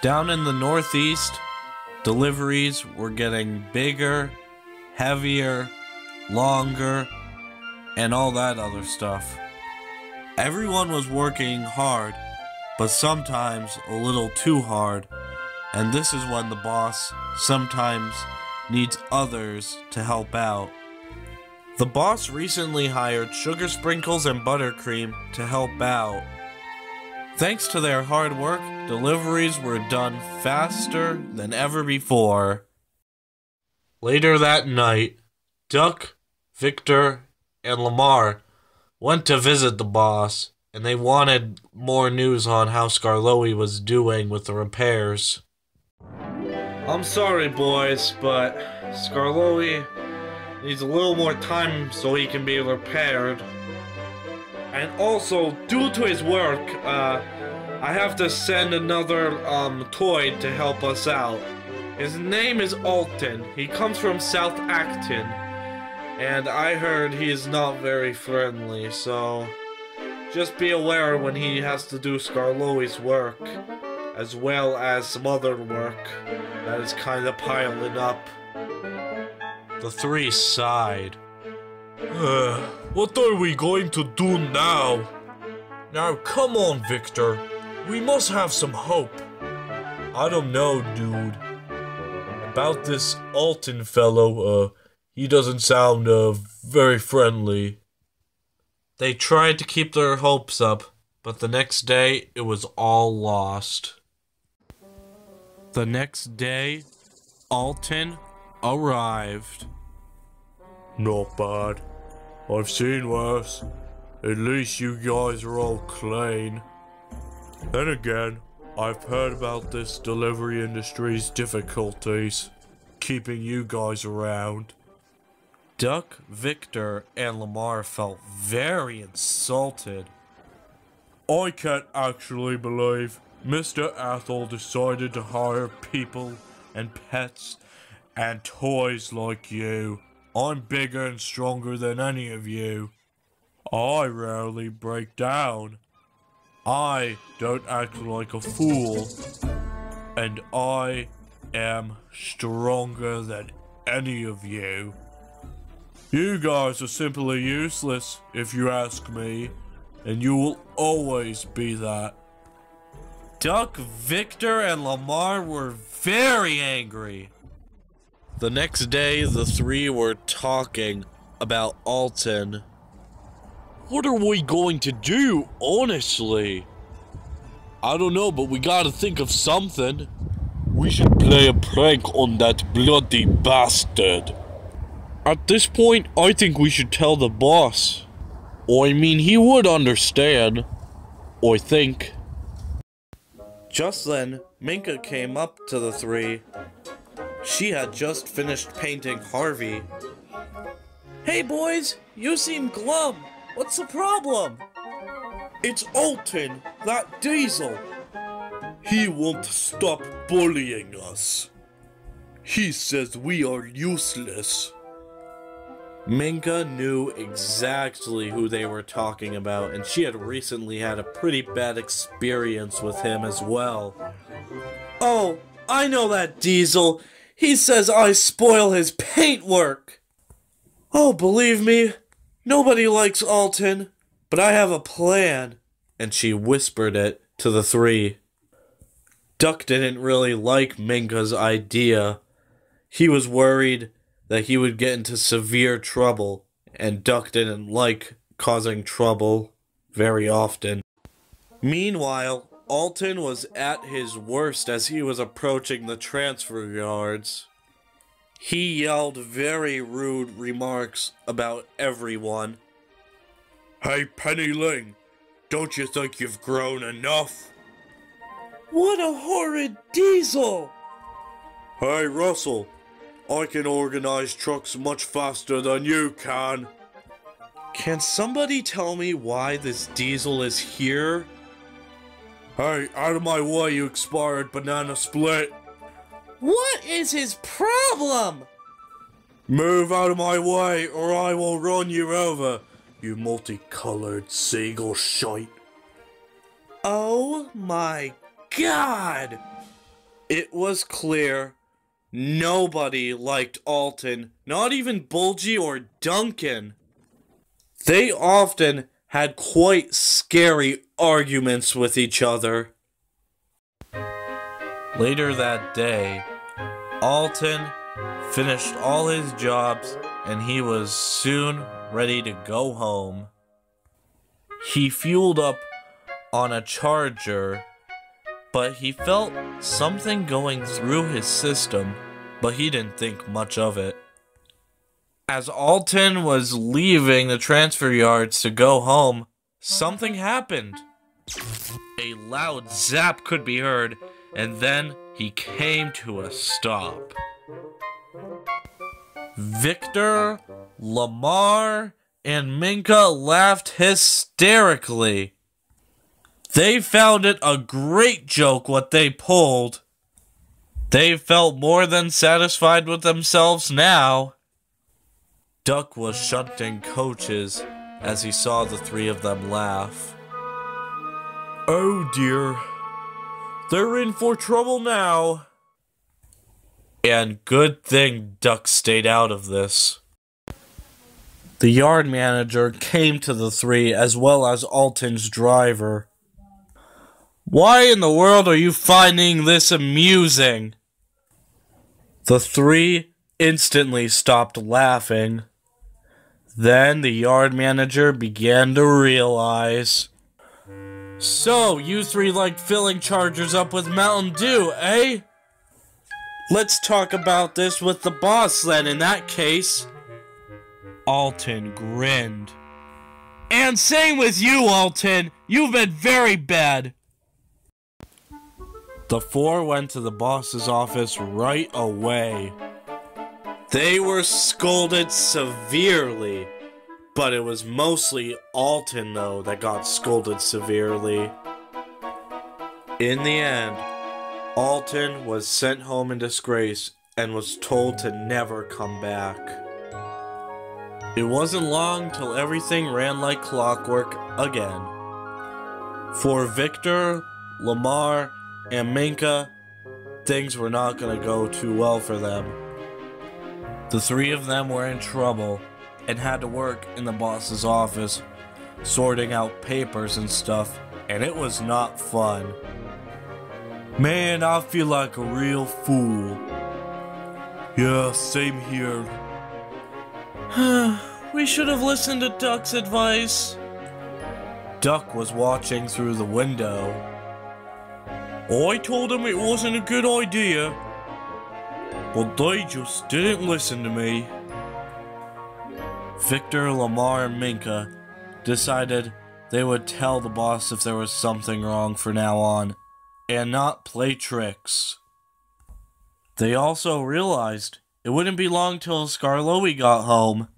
Down in the Northeast, deliveries were getting bigger, heavier, longer, and all that other stuff. Everyone was working hard, but sometimes a little too hard, and this is when the boss sometimes needs others to help out. The boss recently hired Sugar Sprinkles and Buttercream to help out. Thanks to their hard work, deliveries were done faster than ever before. Later that night, Duck, Victor, and Lamar went to visit the boss, and they wanted more news on how Skarloey was doing with the repairs. I'm sorry, boys, but Skarloey needs a little more time so he can be repaired. And also, due to his work, I have to send another toy to help us out. His name is Alton. He comes from South Acton, and I heard he's not very friendly, so just be aware when he has to do Skarloey's work, as well as some other work that is kind of piling up. The three sighed. What are we going to do now? Now come on, Victor. We must have some hope. I don't know, dude. About this Alton fellow, he doesn't sound, very friendly. They tried to keep their hopes up, but the next day, it was all lost. The next day, Alton arrived. Not bad. I've seen worse. At least you guys are all clean. Then again, I've heard about this delivery industry's difficulties keeping you guys around. Duck, Victor, and Lamar felt very insulted. I can't actually believe Mr. Ethel decided to hire people and pets and toys like you. I'm bigger and stronger than any of you. I rarely break down. I don't act like a fool. And I am stronger than any of you. You guys are simply useless, if you ask me, and you will always be that. Duck, Victor, and Lamar were very angry. The next day, the three were talking about Alton. What are we going to do, honestly? I don't know, but we gotta think of something. We should play a prank on that bloody bastard. At this point, I think we should tell the boss. I mean, he would understand. I think. Just then, Minka came up to the three. She had just finished painting Harvey. Hey boys, you seem glum. What's the problem? It's Alton, that diesel. He won't stop bullying us. He says we are useless. Minka knew exactly who they were talking about, and she had recently had a pretty bad experience with him as well. Oh, I know that diesel. He says I spoil his paintwork. Oh, believe me, nobody likes Alton, but I have a plan. And she whispered it to the three. Duck didn't really like Minka's idea. He was worried that he would get into severe trouble, and Duck didn't like causing trouble very often. Meanwhile, Alton was at his worst as he was approaching the transfer yards. He yelled very rude remarks about everyone. Hey, Penny Ling, don't you think you've grown enough? What a horrid diesel! Hey, Russell, I can organize trucks much faster than you can. Can somebody tell me why this diesel is here? Hey, out of my way, you expired banana split. What is his problem? Move out of my way, or I will run you over, you multicolored seagull shite. Oh my God! It was clear nobody liked Alton, not even Bulgy or Duncan. They often had quite scary arguments with each other. Later that day, Alton finished all his jobs and he was soon ready to go home. He fueled up on a charger, but he felt something going through his system, but he didn't think much of it. As Alton was leaving the transfer yards to go home, something happened. A loud zap could be heard, and then he came to a stop. Victor, Lamar, and Minka laughed hysterically. They found it a great joke what they pulled. They felt more than satisfied with themselves now. Duck was shunting coaches as he saw the three of them laugh. Oh dear, they're in for trouble now. And good thing Duck stayed out of this. The yard manager came to the three as well as Alton's driver. Why in the world are you finding this amusing? The three instantly stopped laughing. Then the yard manager began to realize. So, you three like filling chargers up with Mountain Dew, eh? Let's talk about this with the boss then, in that case. Alton grinned. And same with you, Alton. You've been very bad. The four went to the boss's office right away. They were scolded severely, but it was mostly Alton, though, that got scolded severely. In the end, Alton was sent home in disgrace and was told to never come back. It wasn't long till everything ran like clockwork again. For Victor, Lamar, and Minka, things were not going to go too well for them. The three of them were in trouble and had to work in the boss's office, sorting out papers and stuff, and it was not fun. Man, I feel like a real fool. Yeah, same here. We should have listened to Duck's advice. Duck was watching through the window. I told him it wasn't a good idea, but they just didn't listen to me. Victor, Lamar, and Minka decided they would tell the boss if there was something wrong from now on, and not play tricks. They also realized it wouldn't be long till Skarloey got home.